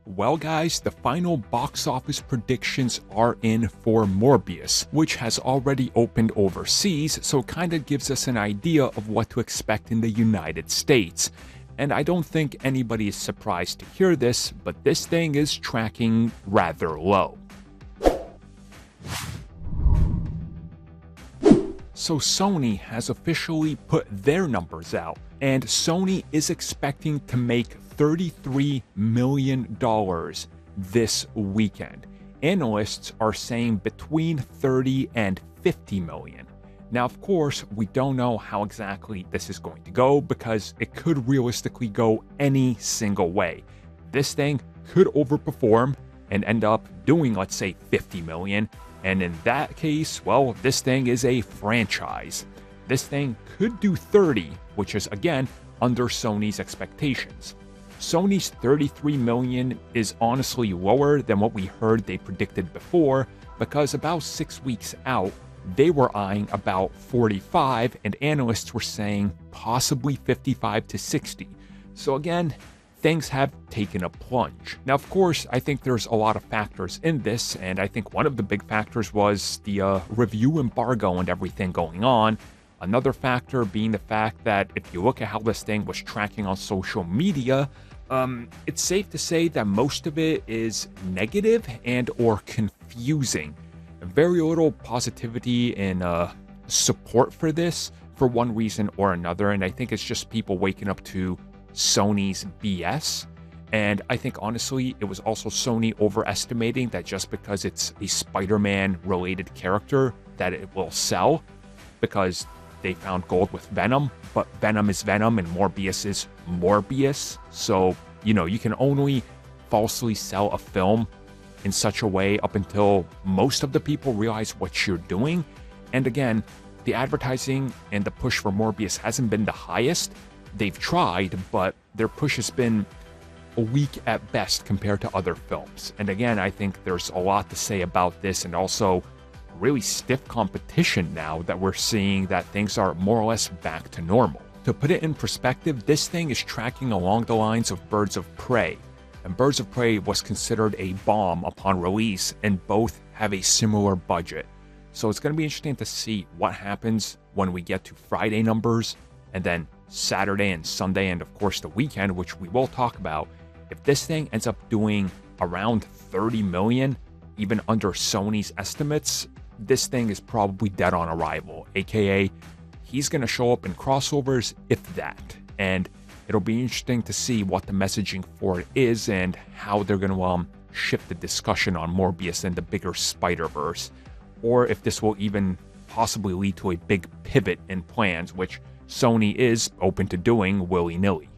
Well guys, the final box office predictions are in for Morbius, which has already opened overseas, so it kind of gives us an idea of what to expect in the United States. And I don't think anybody is surprised to hear this, but this thing is tracking rather low. So Sony has officially put their numbers out, and Sony is expecting to make $33 million this weekend. Analysts are saying between 30 and 50 million. Now, of course, we don't know how exactly this is going to go because it could realistically go any single way. This thing could overperform and end up doing, let's say, 50 million. And in that case, well, this thing is a franchise. This thing could do 30, which is, again, under Sony's expectations. Sony's 33 million is honestly lower than what we heard they predicted before, because about 6 weeks out, they were eyeing about 45, and analysts were saying possibly 55 to 60. So again, things have taken a plunge. Now, of course, I think there's a lot of factors in this, and I think one of the big factors was the review embargo and everything going on. Another factor being the fact that if you look at how this thing was tracking on social media, it's safe to say that most of it is negative and or confusing. Very little positivity and support for this for one reason or another, and I think it's just people waking up to Sony's BS. And I think honestly it was also Sony overestimating that just because it's a Spider-Man related character that it will sell, because they found gold with Venom, but Venom is Venom and Morbius is Morbius. So, you can only falsely sell a film in such a way up until most of the people realize what you're doing. And again, the advertising and the push for Morbius hasn't been the highest. They've tried, but their push has been weak at best compared to other films. And again, I think there's a lot to say about this, and also really stiff competition now that we're seeing that things are more or less back to normal. To put it in perspective, this thing is tracking along the lines of Birds of Prey. And Birds of Prey was considered a bomb upon release, and both have a similar budget. So it's going to be interesting to see what happens when we get to Friday numbers, and then Saturday and Sunday, and of course the weekend, which we will talk about. If this thing ends up doing around 30 million, even under Sony's estimates, this thing is probably dead on arrival, aka he's going to show up in crossovers, if that. And it'll be interesting to see what the messaging for it is and how they're going to shift the discussion on Morbius and the bigger Spider-Verse, or if this will even possibly lead to a big pivot in plans, which Sony is open to doing willy-nilly.